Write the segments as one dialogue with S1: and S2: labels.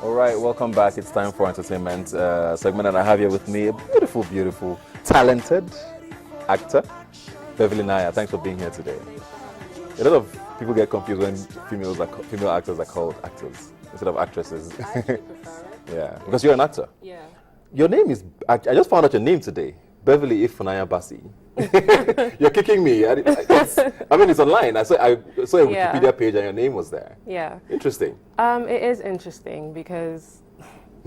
S1: All right, welcome back. It's time for entertainment segment, and I have here with me a beautiful, beautiful, talented actor, Berverly Naya. Thanks for being here today. A lot of people get confused when female actors are called actors instead of actresses.
S2: I actually prefer it.
S1: Yeah, because you're an actor.
S2: Yeah.
S1: Your name is, I just found out your name today, Beverly Ifunanya Basi. You're kicking me. I mean, it's online. I saw a Wikipedia page and your name was there.
S2: Yeah.
S1: Interesting.
S2: It is interesting because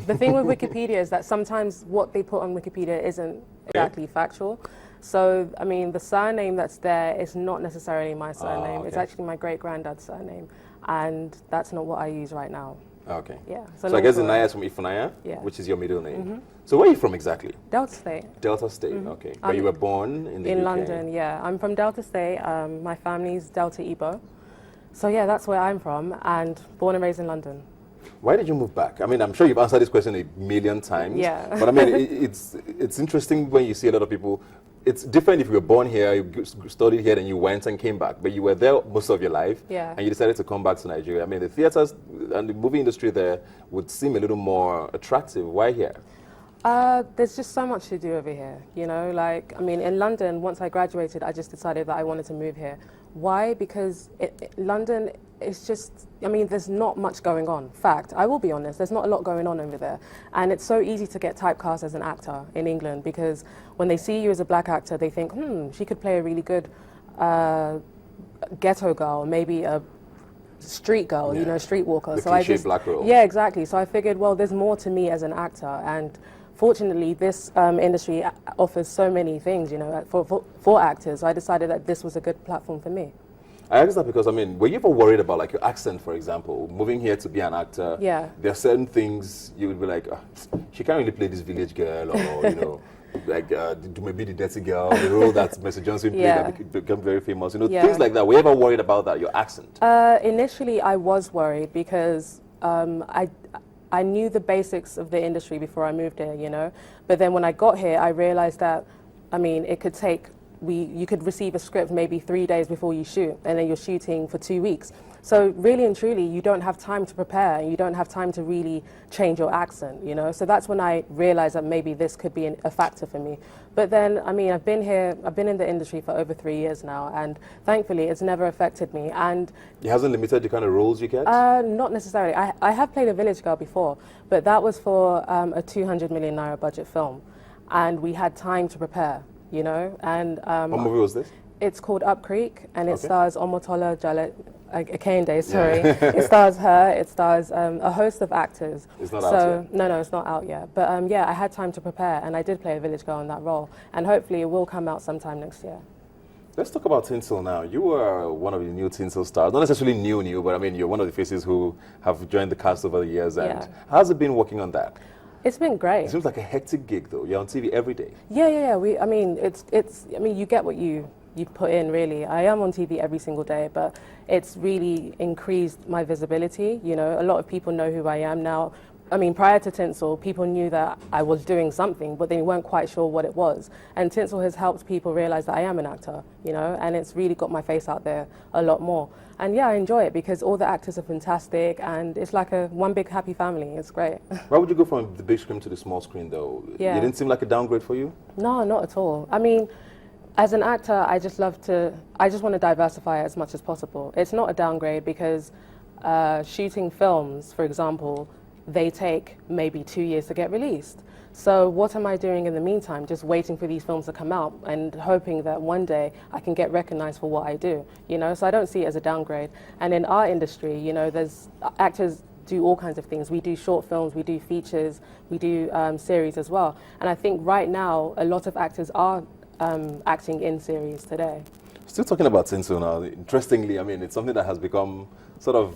S2: the thing with Wikipedia is that sometimes what they put on Wikipedia isn't exactly factual. So, I mean, the surname that's there is not necessarily my surname.
S1: Okay.
S2: It's actually my great-granddad's surname. And that's not what I use right now.
S1: Okay.
S2: Yeah.
S1: So I guess the Naya is from Ifunanya, which is your middle name.
S2: Mm-hmm.
S1: So where are you from exactly?
S2: Delta State.
S1: Delta State, okay. But you were born in the UK?
S2: London, yeah. I'm from Delta State. My family's Delta Igbo. So yeah, that's where I'm from, and born and raised in London.
S1: Why did you move back? I mean, I'm sure you've answered this question a million times.
S2: Yeah.
S1: But I mean, it's interesting when you see a lot of people. It's different if you were born here, you studied here, and you went and came back. But you were there most of your life,
S2: yeah.
S1: And you decided to come back to Nigeria. I mean, the theaters and the movie industry there would seem a little more attractive. Why here?
S2: There's just so much to do over here, you know, like, I mean, in London, once I graduated, I just decided that I wanted to move here. Why? Because London is just, I mean, there's not much going on. Fact, I will be honest, there's not a lot going on over there. And it's so easy to get typecast as an actor in England because when they see you as a black actor, they think, she could play a really good ghetto girl, maybe a street girl, you know, streetwalker.
S1: The cliché black role.
S2: Yeah, exactly. So I figured, well, there's more to me as an actor, and fortunately, this industry offers so many things, you know, for actors. So I decided that this was a good platform for me.
S1: I asked that because, I mean, were you ever worried about, like, your accent, for example, moving here to be an actor?
S2: Yeah.
S1: There are certain things you would be like, she can't really play this village girl, or, you know, like, maybe the dirty girl, the role that Mr. Johnson played that became very famous. You know, things like that. Were you ever worried about that, your accent?
S2: Initially, I was worried because I knew the basics of the industry before I moved here, you know. But then when I got here, I realized that, I mean, it could take, you could receive a script maybe 3 days before you shoot, and then you're shooting for 2 weeks. So really and truly, you don't have time to prepare, and you don't have time to really change your accent, you know. So that's when I realized that maybe this could be a factor for me. But then, I mean, I've been in the industry for over 3 years now, and thankfully it's never affected me. And
S1: it hasn't limited the kind of roles you get?
S2: Not necessarily. I have played a village girl before, but that was for a 200 million naira budget film, and we had time to prepare, you know. And
S1: what movie was this?
S2: It's called Up Creek, and it stars Omotola Akende, sorry. It stars her, it stars a host of actors.
S1: It's not out yet?
S2: No, it's not out yet. But yeah, I had time to prepare, and I did play a village girl in that role, and hopefully it will come out sometime next year.
S1: Let's talk about Tinsel now. You were one of the new Tinsel stars. Not necessarily new, but I mean, you're one of the faces who have joined the cast over the years. And how's it been working on that?
S2: It's been great.
S1: It seems like a hectic gig, though. You're on TV every day.
S2: Yeah. I mean, I mean, you get what you put in, really. I am on TV every single day, but it's really increased my visibility. You know, a lot of people know who I am now. I mean, prior to Tinsel, people knew that I was doing something, but they weren't quite sure what it was. And Tinsel has helped people realize that I am an actor, you know, and it's really got my face out there a lot more. And yeah, I enjoy it because all the actors are fantastic, and it's like one big happy family. It's great.
S1: Why would you go from the big screen to the small screen, though?
S2: Yeah.
S1: It didn't seem like a downgrade for you?
S2: No, not at all. I mean, as an actor, I just want to diversify as much as possible. It's not a downgrade because shooting films, for example, they take maybe 2 years to get released. So what am I doing in the meantime? Just waiting for these films to come out and hoping that one day I can get recognized for what I do, you know? So I don't see it as a downgrade. And in our industry, you know, actors do all kinds of things. We do short films, we do features, we do series as well. And I think right now, a lot of actors are acting in series today.
S1: Still talking about Tinsel now, interestingly, I mean, it's something that has become sort of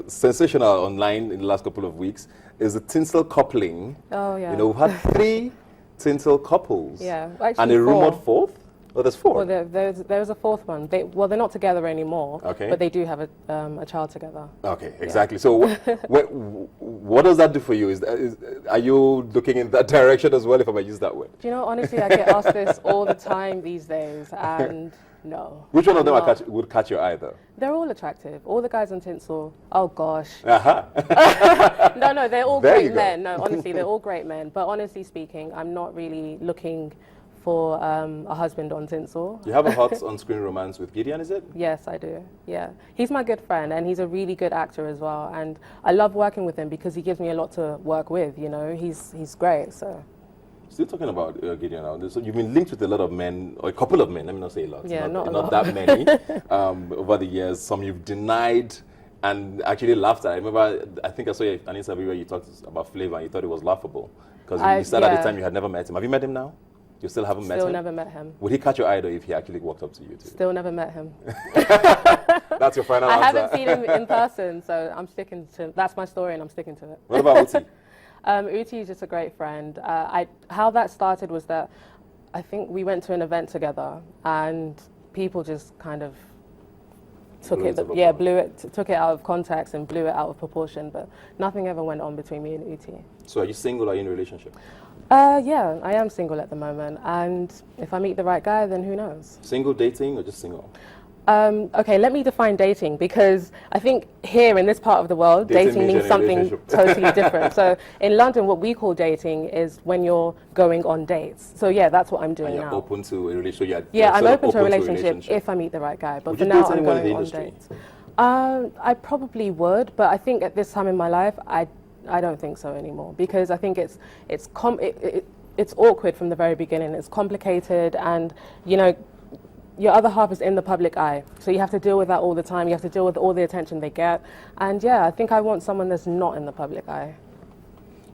S1: sensational online in the last couple of weeks, is the Tinsel coupling.
S2: Oh, yeah.
S1: You know, we've had 3 Tinsel couples.
S2: Yeah, actually
S1: and a rumored 4th? Oh, there's 4.
S2: Well, there's a 4th one. They're not together anymore,
S1: okay,
S2: but they do have a child together.
S1: Okay, exactly. Yeah. So what does that do for you? Are you looking in that direction as well, if I might use that word?
S2: Do you know, honestly, I get asked this all the time these days, and No.
S1: Which one of them
S2: not.
S1: would catch your eye, though?
S2: They're all attractive. All the guys on Tinsel. Oh gosh. No, they're all
S1: There you
S2: great
S1: go.
S2: men. No, honestly, they're all great men. But honestly speaking, I'm not really looking for a husband on Tinsel.
S1: You have a hot on-screen romance with Gideon, is it?
S2: Yes, I do. Yeah, he's my good friend, and he's a really good actor as well. And I love working with him because he gives me a lot to work with. You know, he's great. So.
S1: Still talking about Gideon now. So you've been linked with a lot of men, or a couple of men. Let me not say a lot.
S2: Yeah, not a
S1: not
S2: lot.
S1: that many over the years. Some you've denied and actually laughed at. I remember, I think I saw an interview where you talked about Flavor and you thought it was laughable because you said at the time you had never met him. Have you met him now? You still haven't met him?
S2: Still never met him.
S1: Would he catch your eye though if he actually walked up to you too?
S2: Still never met him.
S1: That's your final answer.
S2: I haven't seen him in person, so I'm sticking to. That's my story, and I'm sticking to it.
S1: What about Uti?
S2: Uti is just a great friend. How that started was that I think we went to an event together, and people just kind of took took it out of context and blew it out of proportion. But nothing ever went on between me and Uti.
S1: So are you single or are you in a relationship?
S2: Yeah, I am single at the moment, and if I meet the right guy, then who knows?
S1: Single dating or just single?
S2: Okay, let me define dating, because I think here in this part of the world, dating means something totally different. So in London, what we call dating is when you're going on dates. So yeah, that's what I'm doing
S1: and you're
S2: now.
S1: Open to a relationship?
S2: Yeah, I'm open to a relationship if I meet the right guy. But
S1: would
S2: for
S1: you
S2: now,
S1: date
S2: I'm
S1: anyone in the
S2: going on
S1: industry?
S2: dates. I probably would, but I think at this time in my life, I don't think so anymore, because I think it's awkward from the very beginning. It's complicated, and you know, your other half is in the public eye, so you have to deal with that all the time. You have to deal with all the attention they get, and yeah, I think I want someone that's not in the public eye.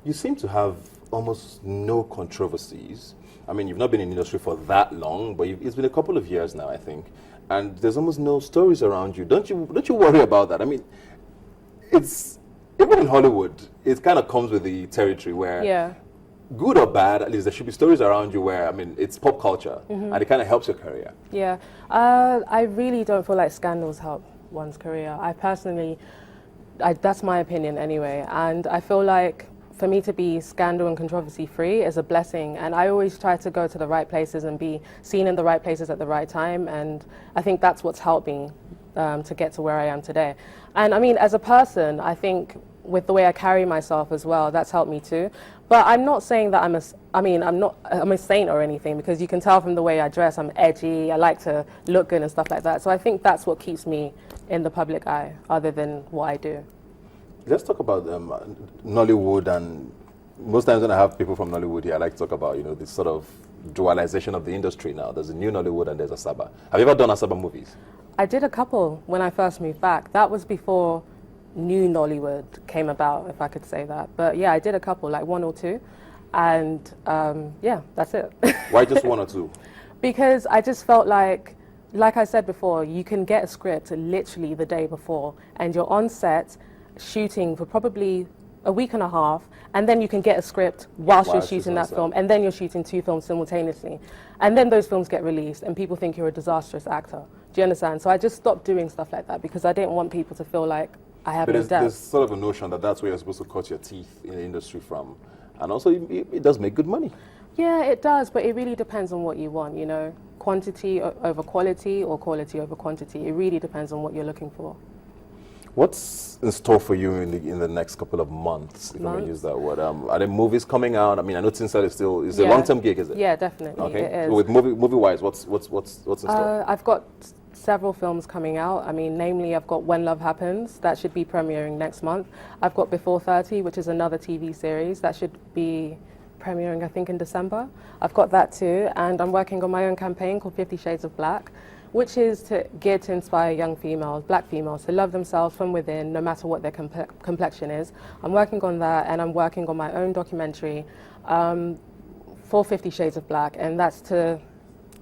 S1: You seem to have almost no controversies. I mean, you've not been in the industry for that long, but it's been a couple of years now, I think, and there's almost no stories around you. Don't you worry about that? I mean, it's even in Hollywood, it kind of comes with the territory where, good or bad, at least there should be stories around you where, I mean, it's pop culture, and it kind of helps your career.
S2: Yeah, I really don't feel like scandals help one's career. I personally, that's my opinion anyway, and I feel like for me to be scandal and controversy free is a blessing, and I always try to go to the right places and be seen in the right places at the right time, and I think that's what's helped me to get to where I am today. And I mean, as a person, I think with the way I carry myself as well, that's helped me too. But I'm not saying that I'm a saint or anything, because you can tell from the way I dress, I'm edgy, I like to look good and stuff like that. So I think that's what keeps me in the public eye, other than what I do.
S1: Let's talk about Nollywood, and most times when I have people from Nollywood here, I like to talk about, you know, this sort of dualization of the industry now. There's a new Nollywood and there's Asaba. Have you ever done Asaba movies?
S2: I did a couple when I first moved back. That was before new Nollywood came about, if I could say that. But yeah, I did a couple, like 1 or 2, and yeah, that's it.
S1: Why just 1 or 2?
S2: Because I just felt like I said before, you can get a script literally the day before, and you're on set shooting for probably a week and a half, and then you can get a script whilst you're shooting that film, and then you're shooting 2 films simultaneously, and then those films get released and people think you're a disastrous actor. Do you understand? So I just stopped doing stuff like that, because I didn't want people to feel like I have no depth.
S1: There's sort of a notion that that's where you're supposed to cut your teeth in the industry from, and also it does make good money. Yeah,
S2: it does, but it really depends on what you want, you know, quantity over quality or quality over quantity. It really depends on what you're looking for.
S1: What's in store for you in the next couple of months, if I may use that word? Are there movies coming out? I mean, I know Tinsel is still a long-term gig, is it?
S2: Yeah, definitely.
S1: Okay.
S2: It is.
S1: So with movie-wise, what's in store?
S2: I've got several films coming out. I mean, namely, I've got When Love Happens. That should be premiering next month. I've got Before 30, which is another TV series. That should be premiering, I think, in December. I've got that too, and I'm working on my own campaign called 50 Shades of Black, which is geared to inspire young females, black females, to love themselves from within, no matter what their complexion is. I'm working on that, and I'm working on my own documentary for 50 Shades of Black, and that's to,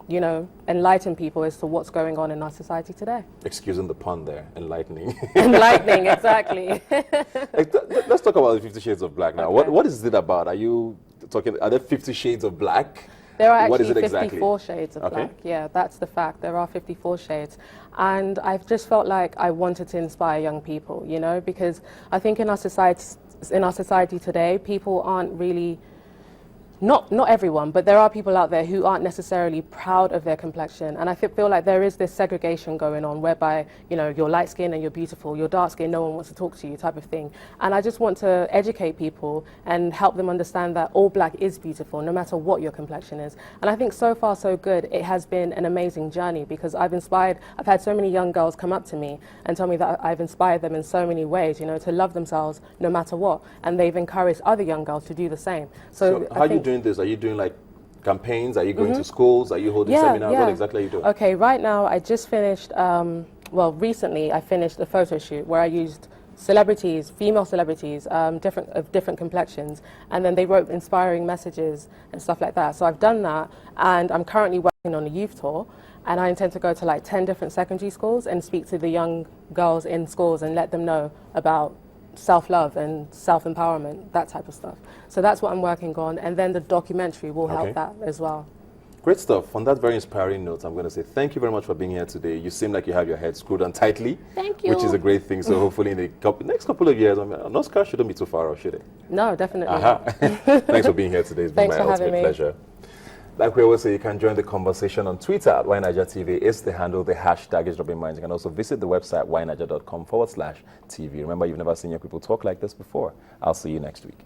S2: you know, enlighten people as to what's going on in our society today.
S1: Excusing the pun there, enlightening.
S2: Enlightening, exactly.
S1: Let's talk about the 50 Shades of Black now.
S2: Okay.
S1: What is it about? Are there 50 Shades of Black?
S2: There are
S1: what is
S2: actually
S1: it
S2: 54
S1: exactly?
S2: shades of black. Yeah, that's the fact. There are 54 shades. And I've just felt like I wanted to inspire young people, you know, because I think in our society today, people aren't really not everyone, but there are people out there who aren't necessarily proud of their complexion, and I feel like there is this segregation going on whereby, you know, you're light skinned and you're beautiful, you're dark skinned, no one wants to talk to you, type of thing. And I just want to educate people and help them understand that all black is beautiful, no matter what your complexion is. And I think so far so good. It has been an amazing journey because I've had so many young girls come up to me and tell me that I've inspired them in so many ways, you know, to love themselves no matter what, and they've encouraged other young girls to do the same.
S1: So how are you doing this? Are you doing like campaigns? Are you going to schools? Are you holding seminars? What exactly are you doing?
S2: Okay, right now I just finished, well, recently I finished a photo shoot where I used celebrities, female celebrities, different complexions, and then they wrote inspiring messages and stuff like that. So I've done that, and I'm currently working on a youth tour, and I intend to go to like 10 different secondary schools and speak to the young girls in schools and let them know about self-love and self-empowerment, that type of stuff. So that's what I'm working on, and then the documentary will help that as well.
S1: Great stuff. On that very inspiring note, I'm going to say thank you very much for being here today. You seem like you have your head screwed on tightly.
S2: Thank you.
S1: Which is a great thing. So hopefully in the next couple of years, I mean, an Oscar shouldn't be too far off, should it?
S2: No, definitely.
S1: Thanks for being here today. It's been my ultimate pleasure. Like we always say, you can join the conversation on Twitter at YNigerTV. It's the handle, the hashtag is dropping minds. You can also visit the website yniger.com/TV. Remember, you've never seen your people talk like this before. I'll see you next week.